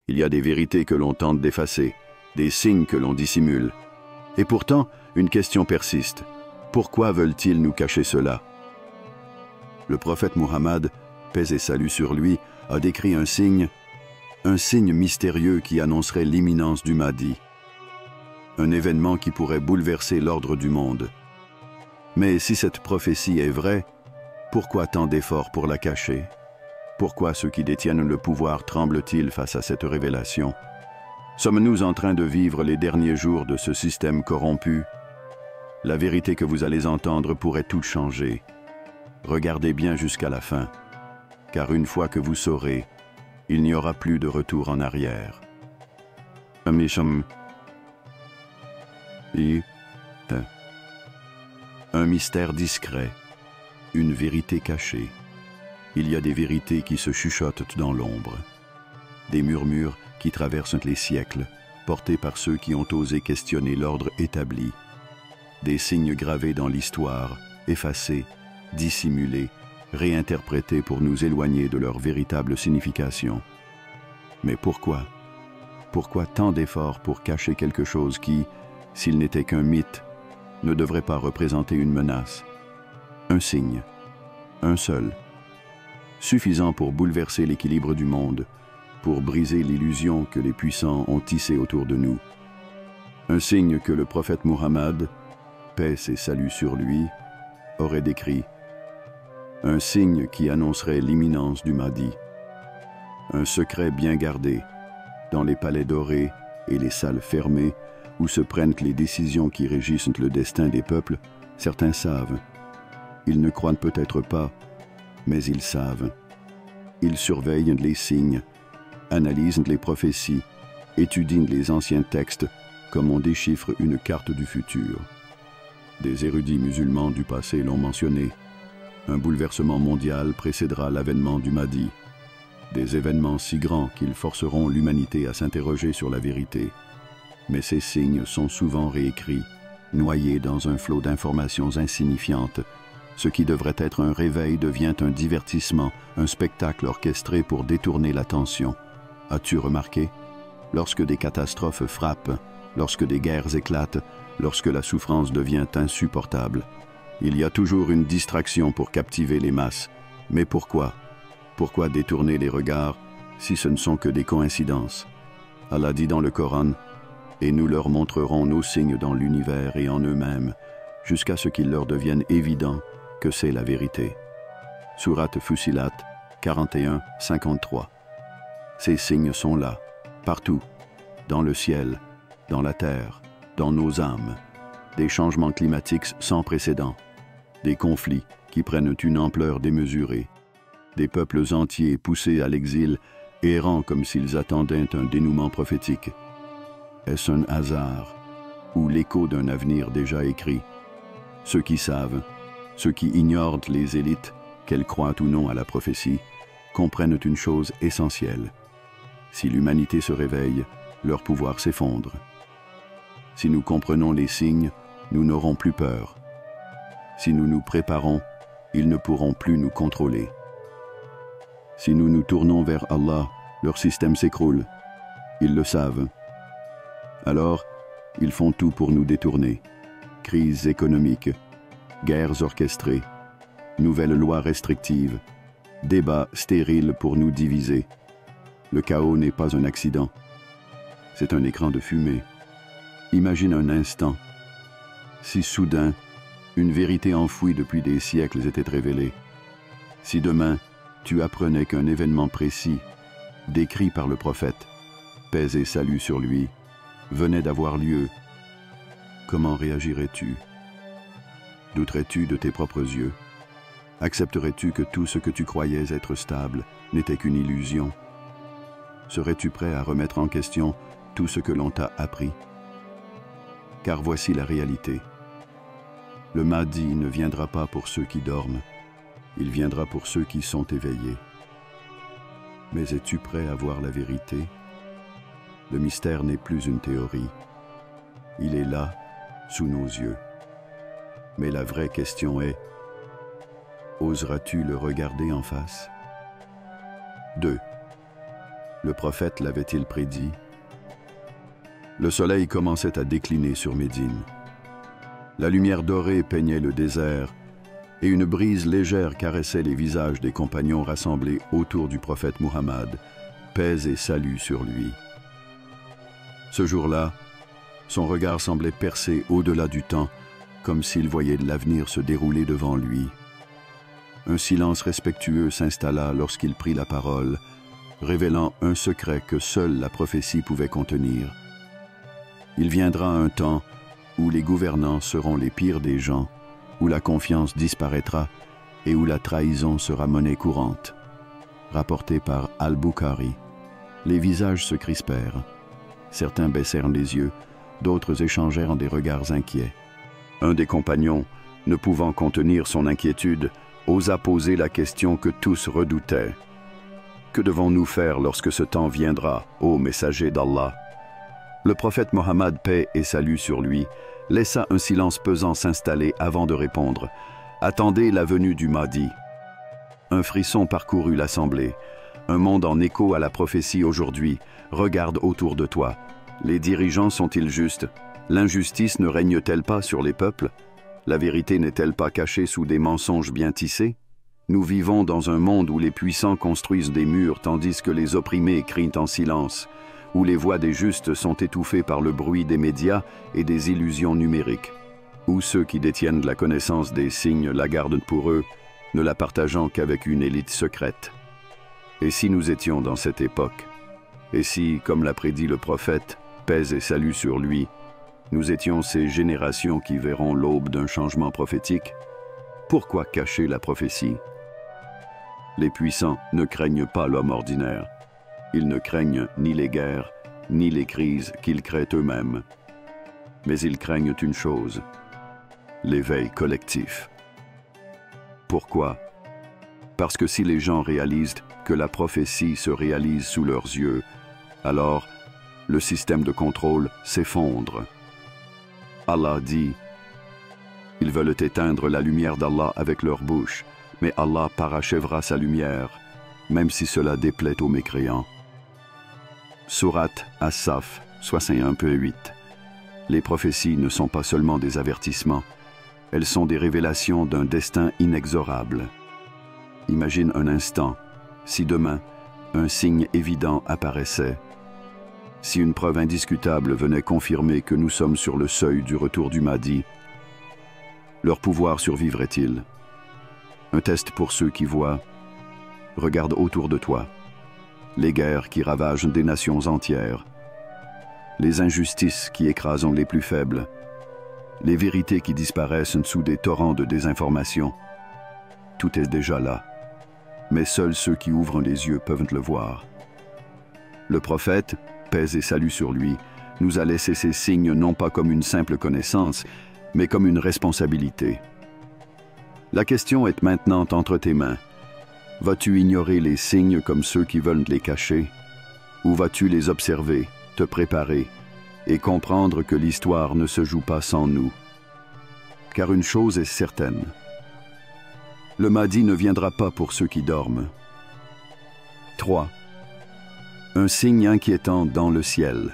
Il y a des vérités que l'on tente d'effacer, des signes que l'on dissimule. Et pourtant, une question persiste. Pourquoi veulent-ils nous cacher cela? Le prophète Muhammad, paix et salut sur lui, a décrit un signe mystérieux qui annoncerait l'imminence du Mahdi. Un événement qui pourrait bouleverser l'ordre du monde. Mais si cette prophétie est vraie, pourquoi tant d'efforts pour la cacher? Pourquoi ceux qui détiennent le pouvoir tremblent-ils face à cette révélation? Sommes-nous en train de vivre les derniers jours de ce système corrompu? La vérité que vous allez entendre pourrait tout changer. Regardez bien jusqu'à la fin, car une fois que vous saurez, il n'y aura plus de retour en arrière. Un mystère discret, une vérité cachée. Il y a des vérités qui se chuchotent dans l'ombre, des murmures qui traversent les siècles, portés par ceux qui ont osé questionner l'ordre établi, des signes gravés dans l'histoire, effacés, dissimulés, réinterprétés pour nous éloigner de leur véritable signification. Mais pourquoi? Pourquoi tant d'efforts pour cacher quelque chose qui, s'il n'était qu'un mythe, ne devrait pas représenter une menace? Un signe, un seul, suffisant pour bouleverser l'équilibre du monde, pour briser l'illusion que les puissants ont tissée autour de nous. Un signe que le prophète Muhammad, paix et salut sur lui, aurait décrit. Un signe qui annoncerait l'imminence du Mahdi. Un secret bien gardé, dans les palais dorés et les salles fermées où se prennent les décisions qui régissent le destin des peuples, certains savent. Ils ne croient peut-être pas, mais ils savent. Ils surveillent les signes, analysent les prophéties, étudient les anciens textes comme on déchiffre une carte du futur. Des érudits musulmans du passé l'ont mentionné. Un bouleversement mondial précédera l'avènement du Mahdi. Des événements si grands qu'ils forceront l'humanité à s'interroger sur la vérité. Mais ces signes sont souvent réécrits, noyés dans un flot d'informations insignifiantes. Ce qui devrait être un réveil devient un divertissement, un spectacle orchestré pour détourner l'attention. As-tu remarqué? Lorsque des catastrophes frappent, lorsque des guerres éclatent, lorsque la souffrance devient insupportable, il y a toujours une distraction pour captiver les masses. Mais pourquoi? Pourquoi détourner les regards si ce ne sont que des coïncidences? Allah dit dans le Coran, « Et nous leur montrerons nos signes dans l'univers et en eux-mêmes, jusqu'à ce qu'il leur devienne évident que c'est la vérité. » Sourate Fussilat 41, 53. Ces signes sont là, partout, dans le ciel, dans la terre, dans nos âmes. Des changements climatiques sans précédent, des conflits qui prennent une ampleur démesurée, des peuples entiers poussés à l'exil, errant comme s'ils attendaient un dénouement prophétique. Est-ce un hasard ou l'écho d'un avenir déjà écrit? Ceux qui savent, ceux qui ignorent les élites, qu'elles croient ou non à la prophétie, comprennent une chose essentielle. Si l'humanité se réveille, leur pouvoir s'effondre. Si nous comprenons les signes, nous n'aurons plus peur. Si nous nous préparons, ils ne pourront plus nous contrôler. Si nous nous tournons vers Allah, leur système s'écroule. Ils le savent. Alors, ils font tout pour nous détourner. Crises économiques, guerres orchestrées, nouvelles lois restrictives, débats stériles pour nous diviser. Le chaos n'est pas un accident. C'est un écran de fumée. Imagine un instant, si soudain, une vérité enfouie depuis des siècles était révélée. Si demain, tu apprenais qu'un événement précis, décrit par le prophète, paix et salut sur lui, venait d'avoir lieu, comment réagirais-tu? Douterais-tu de tes propres yeux? Accepterais-tu que tout ce que tu croyais être stable n'était qu'une illusion? Serais-tu prêt à remettre en question tout ce que l'on t'a appris? Car voici la réalité. Le Mahdi ne viendra pas pour ceux qui dorment, il viendra pour ceux qui sont éveillés. Mais es-tu prêt à voir la vérité? Le mystère n'est plus une théorie. Il est là, sous nos yeux. Mais la vraie question est, oseras-tu le regarder en face? 2. Le prophète l'avait-il prédit? Le soleil commençait à décliner sur Médine. La lumière dorée peignait le désert et une brise légère caressait les visages des compagnons rassemblés autour du prophète Muhammad, paix et salut sur lui. Ce jour-là, son regard semblait percer au-delà du temps, comme s'il voyait l'avenir se dérouler devant lui. Un silence respectueux s'installa lorsqu'il prit la parole, révélant un secret que seule la prophétie pouvait contenir. Il viendra un temps où les gouvernants seront les pires des gens, où la confiance disparaîtra et où la trahison sera monnaie courante. Rapporté par Al-Bukhari. Les visages se crispèrent. Certains baissèrent les yeux, d'autres échangèrent des regards inquiets. Un des compagnons, ne pouvant contenir son inquiétude, osa poser la question que tous redoutaient. « Que devons-nous faire lorsque ce temps viendra, ô messager d'Allah ?» Le prophète Mohammed, paix et salut sur lui, laissa un silence pesant s'installer avant de répondre. « Attendez la venue du Mahdi. » Un frisson parcourut l'assemblée. Un monde en écho à la prophétie aujourd'hui. Regarde autour de toi. Les dirigeants sont-ils justes? L'injustice ne règne-t-elle pas sur les peuples? La vérité n'est-elle pas cachée sous des mensonges bien tissés? Nous vivons dans un monde où les puissants construisent des murs tandis que les opprimés crient en silence, où les voix des justes sont étouffées par le bruit des médias et des illusions numériques, où ceux qui détiennent la connaissance des signes la gardent pour eux, ne la partageant qu'avec une élite secrète. Et si nous étions dans cette époque? Et si, comme l'a prédit le prophète, paix et salut sur lui, nous étions ces générations qui verront l'aube d'un changement prophétique? Pourquoi cacher la prophétie? Les puissants ne craignent pas l'homme ordinaire. Ils ne craignent ni les guerres, ni les crises qu'ils créent eux-mêmes. Mais ils craignent une chose, l'éveil collectif. Pourquoi? Parce que si les gens réalisent que la prophétie se réalise sous leurs yeux, alors le système de contrôle s'effondre. Allah dit, « Ils veulent éteindre la lumière d'Allah avec leur bouche, mais Allah parachèvera sa lumière, même si cela déplaît aux mécréants. » Sourate As-Saf 61.8. Les prophéties ne sont pas seulement des avertissements, elles sont des révélations d'un destin inexorable. Imagine un instant, si demain, un signe évident apparaissait, si une preuve indiscutable venait confirmer que nous sommes sur le seuil du retour du Mahdi, leur pouvoir survivrait-il? Un test pour ceux qui voient. Regarde autour de toi. Les guerres qui ravagent des nations entières. Les injustices qui écrasent les plus faibles. Les vérités qui disparaissent sous des torrents de désinformation. Tout est déjà là. Mais seuls ceux qui ouvrent les yeux peuvent le voir. Le prophète, paix et salut sur lui, nous a laissé ces signes non pas comme une simple connaissance, mais comme une responsabilité. La question est maintenant entre tes mains. Vas-tu ignorer les signes comme ceux qui veulent les cacher? Ou vas-tu les observer, te préparer et comprendre que l'histoire ne se joue pas sans nous? Car une chose est certaine. Le Mahdi ne viendra pas pour ceux qui dorment. 3. Un signe inquiétant dans le ciel.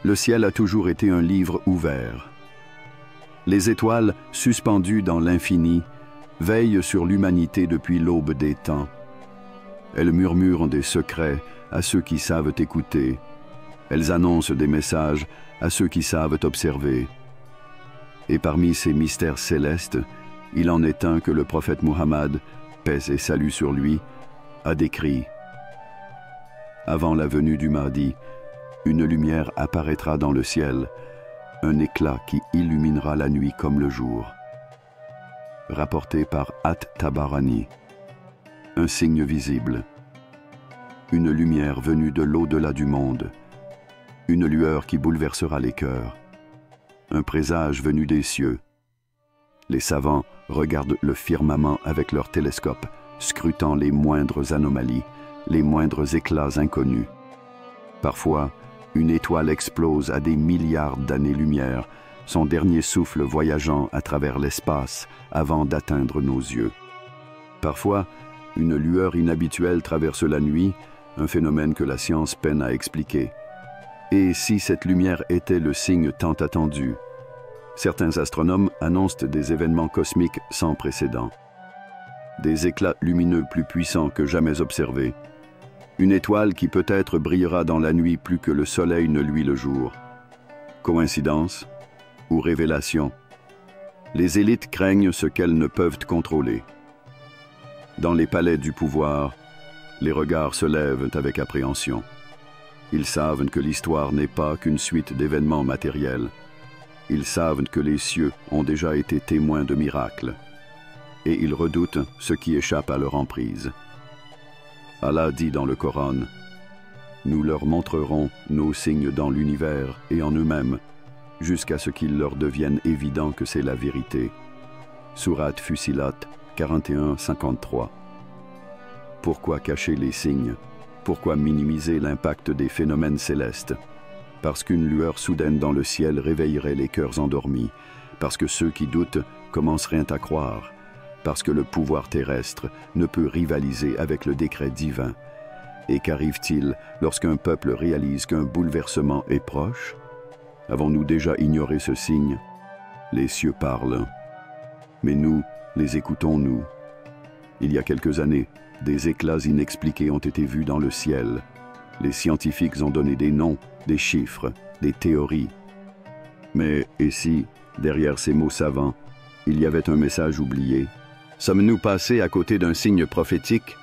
Le ciel a toujours été un livre ouvert. Les étoiles, suspendues dans l'infini, veillent sur l'humanité depuis l'aube des temps. Elles murmurent des secrets à ceux qui savent écouter. Elles annoncent des messages à ceux qui savent observer. Et parmi ces mystères célestes, il en est un que le prophète Muhammad, paix et salut sur lui, a décrit. Avant la venue du Mahdi, une lumière apparaîtra dans le ciel, un éclat qui illuminera la nuit comme le jour. Rapporté par At-Tabarani. Un signe visible. Une lumière venue de l'au-delà du monde. Une lueur qui bouleversera les cœurs. Un présage venu des cieux. Les savants regardent le firmament avec leurs télescopes, scrutant les moindres anomalies, les moindres éclats inconnus. Parfois, une étoile explose à des milliards d'années-lumière, son dernier souffle voyageant à travers l'espace avant d'atteindre nos yeux. Parfois, une lueur inhabituelle traverse la nuit, un phénomène que la science peine à expliquer. Et si cette lumière était le signe tant attendu? Certains astronomes annoncent des événements cosmiques sans précédent. Des éclats lumineux plus puissants que jamais observés. Une étoile qui peut-être brillera dans la nuit plus que le soleil ne luit le jour. Coïncidence ou révélation? Les élites craignent ce qu'elles ne peuvent contrôler. Dans les palais du pouvoir, les regards se lèvent avec appréhension. Ils savent que l'histoire n'est pas qu'une suite d'événements matériels. Ils savent que les cieux ont déjà été témoins de miracles. Et ils redoutent ce qui échappe à leur emprise. Allah dit dans le Coran, « Nous leur montrerons nos signes dans l'univers et en eux-mêmes, jusqu'à ce qu'il leur devienne évident que c'est la vérité. » Sourate Fussilat 41-53. Pourquoi cacher les signes? Pourquoi minimiser l'impact des phénomènes célestes? Parce qu'une lueur soudaine dans le ciel réveillerait les cœurs endormis, parce que ceux qui doutent commenceraient à croire, parce que le pouvoir terrestre ne peut rivaliser avec le décret divin. Et qu'arrive-t-il lorsqu'un peuple réalise qu'un bouleversement est proche? Avons-nous déjà ignoré ce signe? Les cieux parlent. Mais nous, les écoutons-nous? Il y a quelques années, des éclats inexpliqués ont été vus dans le ciel. Les scientifiques ont donné des noms, des chiffres, des théories. Mais et si, derrière ces mots savants, il y avait un message oublié? Sommes-nous passés à côté d'un signe prophétique?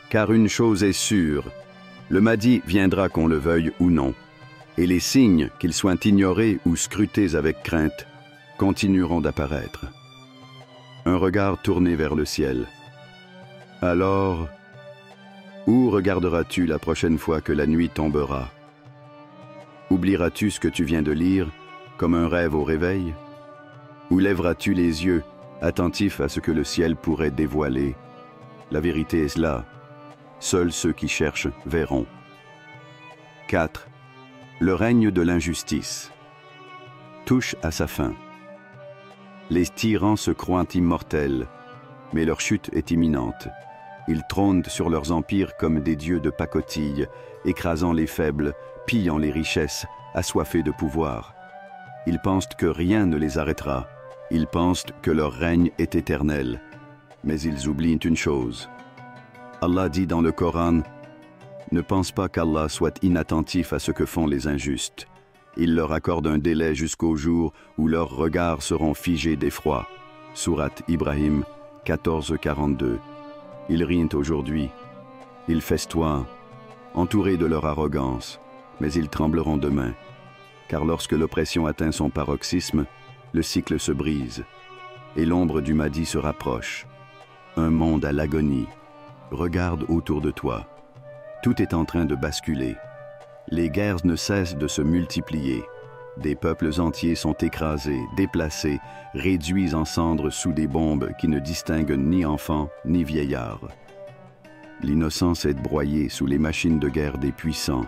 Car une chose est sûre, le Mahdi viendra qu'on le veuille ou non, et les signes, qu'ils soient ignorés ou scrutés avec crainte, continueront d'apparaître. Un regard tourné vers le ciel. Alors, où regarderas-tu la prochaine fois que la nuit tombera? Oublieras-tu ce que tu viens de lire, comme un rêve au réveil? Ou lèveras-tu les yeux, attentif à ce que le ciel pourrait dévoiler? La vérité est là. Seuls ceux qui cherchent verront. 4. Le règne de l'injustice touche à sa fin. Les tyrans se croient immortels, mais leur chute est imminente. Ils trônent sur leurs empires comme des dieux de pacotille, écrasant les faibles, pillant les richesses, assoiffés de pouvoir. Ils pensent que rien ne les arrêtera. Ils pensent que leur règne est éternel. Mais ils oublient une chose. Allah dit dans le Coran, « Ne pense pas qu'Allah soit inattentif à ce que font les injustes. Il leur accorde un délai jusqu'au jour où leurs regards seront figés d'effroi. » Sourate Ibrahim 14-42. Ils rient aujourd'hui, ils festoient, entourés de leur arrogance, mais ils trembleront demain, car lorsque l'oppression atteint son paroxysme, le cycle se brise, et l'ombre du Mahdi se rapproche. Un monde à l'agonie. Regarde autour de toi. Tout est en train de basculer. Les guerres ne cessent de se multiplier. Des peuples entiers sont écrasés, déplacés, réduits en cendres sous des bombes qui ne distinguent ni enfants ni vieillards. L'innocence est broyée sous les machines de guerre des puissants.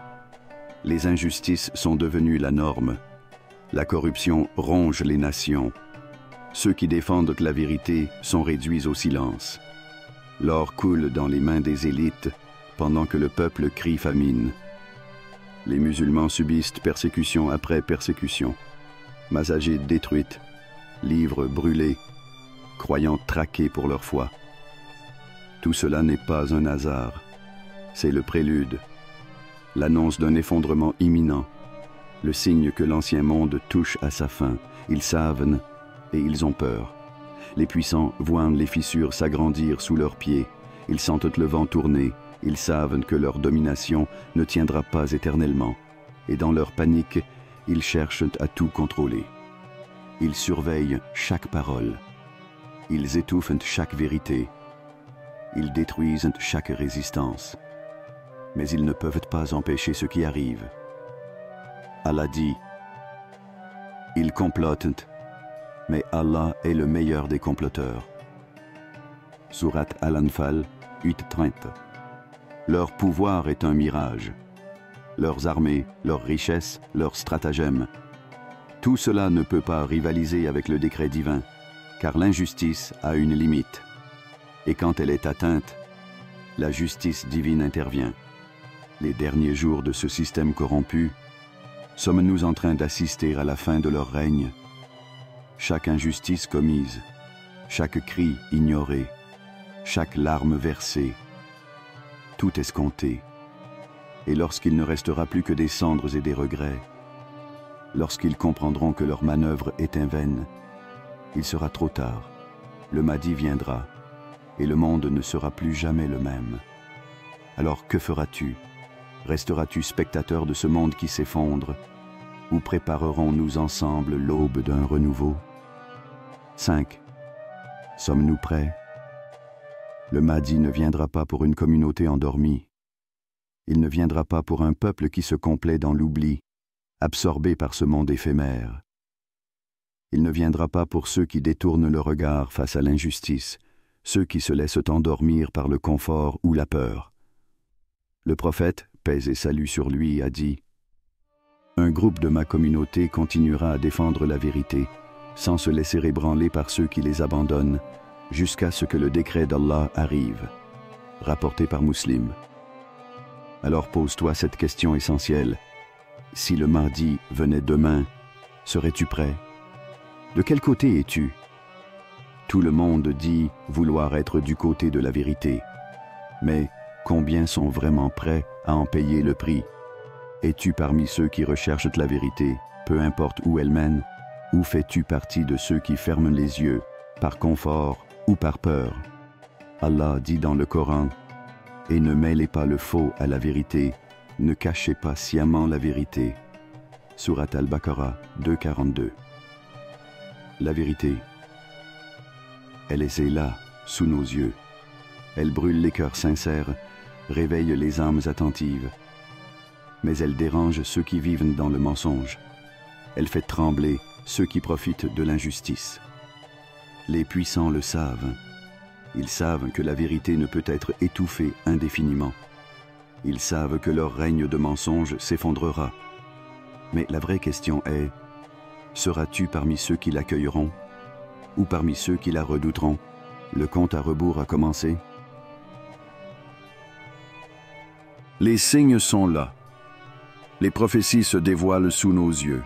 Les injustices sont devenues la norme. La corruption ronge les nations. Ceux qui défendent la vérité sont réduits au silence. L'or coule dans les mains des élites pendant que le peuple crie famine. Les musulmans subissent persécution après persécution. Masajid détruite, livres brûlés, croyants traqués pour leur foi. Tout cela n'est pas un hasard. C'est le prélude, l'annonce d'un effondrement imminent, le signe que l'ancien monde touche à sa fin. Ils savent et ils ont peur. Les puissants voient les fissures s'agrandir sous leurs pieds. Ils sentent le vent tourner. Ils savent que leur domination ne tiendra pas éternellement. Et dans leur panique, ils cherchent à tout contrôler. Ils surveillent chaque parole. Ils étouffent chaque vérité. Ils détruisent chaque résistance. Mais ils ne peuvent pas empêcher ce qui arrive. Allah dit, « Ils complotent, mais Allah est le meilleur des comploteurs. » Sourate Al-Anfal 8-30. Leur pouvoir est un mirage. Leurs armées, leurs richesses, leurs stratagèmes. Tout cela ne peut pas rivaliser avec le décret divin, car l'injustice a une limite. Et quand elle est atteinte, la justice divine intervient. les derniers jours de ce système corrompu, sommes-nous en train d'assister à la fin de leur règne? Chaque injustice commise, chaque cri ignoré, chaque larme versée, tout escompté. Et lorsqu'il ne restera plus que des cendres et des regrets, lorsqu'ils comprendront que leur manœuvre est vaine, il sera trop tard. Le Mahdi viendra, et le monde ne sera plus jamais le même. Alors que feras-tu? Resteras-tu spectateur de ce monde qui s'effondre, ou préparerons-nous ensemble l'aube d'un renouveau? 5. Sommes-nous prêts? Le Mahdi ne viendra pas pour une communauté endormie. Il ne viendra pas pour un peuple qui se complaît dans l'oubli, absorbé par ce monde éphémère. Il ne viendra pas pour ceux qui détournent le regard face à l'injustice, ceux qui se laissent endormir par le confort ou la peur. Le prophète, paix et salut sur lui, a dit « Un groupe de ma communauté continuera à défendre la vérité, sans se laisser ébranler par ceux qui les abandonnent, jusqu'à ce que le décret d'Allah arrive. » Rapporté par Muslim. Alors pose-toi cette question essentielle. Si le Mahdi venait demain, serais-tu prêt? De quel côté es-tu? Tout le monde dit vouloir être du côté de la vérité. Mais combien sont vraiment prêts à en payer le prix? Es-tu parmi ceux qui recherchent la vérité, peu importe où elle mène, ou fais-tu partie de ceux qui ferment les yeux, par confort ou par peur? Allah dit dans le Coran, « Et ne mêlez pas le faux à la vérité, ne cachez pas sciemment la vérité. » Surat Al-Baqarah 2,42. La vérité, elle est là, sous nos yeux. Elle brûle les cœurs sincères, réveille les âmes attentives. Mais elle dérange ceux qui vivent dans le mensonge. Elle fait trembler ceux qui profitent de l'injustice. Les puissants le savent. Ils savent que la vérité ne peut être étouffée indéfiniment. Ils savent que leur règne de mensonge s'effondrera. Mais la vraie question est, seras-tu parmi ceux qui l'accueilleront ou parmi ceux qui la redouteront? Le compte à rebours a commencé. Les signes sont là. Les prophéties se dévoilent sous nos yeux.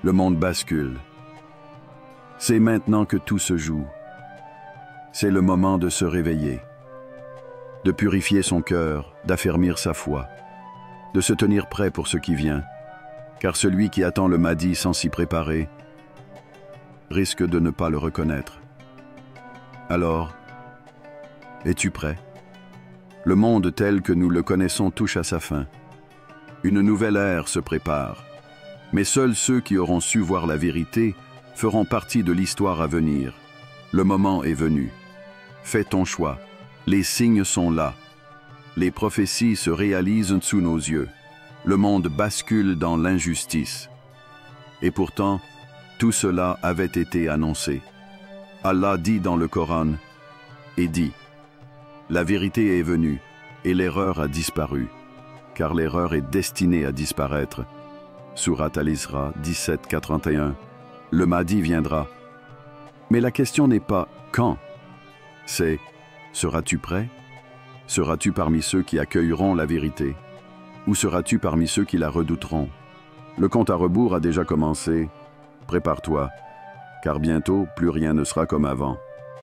Le monde bascule. C'est maintenant que tout se joue. C'est le moment de se réveiller, de purifier son cœur, d'affermir sa foi, de se tenir prêt pour ce qui vient, car celui qui attend le Mahdi sans s'y préparer risque de ne pas le reconnaître. Alors, es-tu prêt? Le monde tel que nous le connaissons touche à sa fin. Une nouvelle ère se prépare, mais seuls ceux qui auront su voir la vérité feront partie de l'histoire à venir. Le moment est venu. Fais ton choix. Les signes sont là. Les prophéties se réalisent sous nos yeux. Le monde bascule dans l'injustice. Et pourtant, tout cela avait été annoncé. Allah dit dans le Coran, et dit, « La vérité est venue, et l'erreur a disparu, car l'erreur est destinée à disparaître. » Surat Al-Isra 17:81. Le Mahdi viendra. Mais la question n'est pas « quand ?» C'est « seras-tu prêt? Seras-tu parmi ceux qui accueilleront la vérité? Ou seras-tu parmi ceux qui la redouteront? » Le compte à rebours a déjà commencé. Prépare-toi, car bientôt plus rien ne sera comme avant.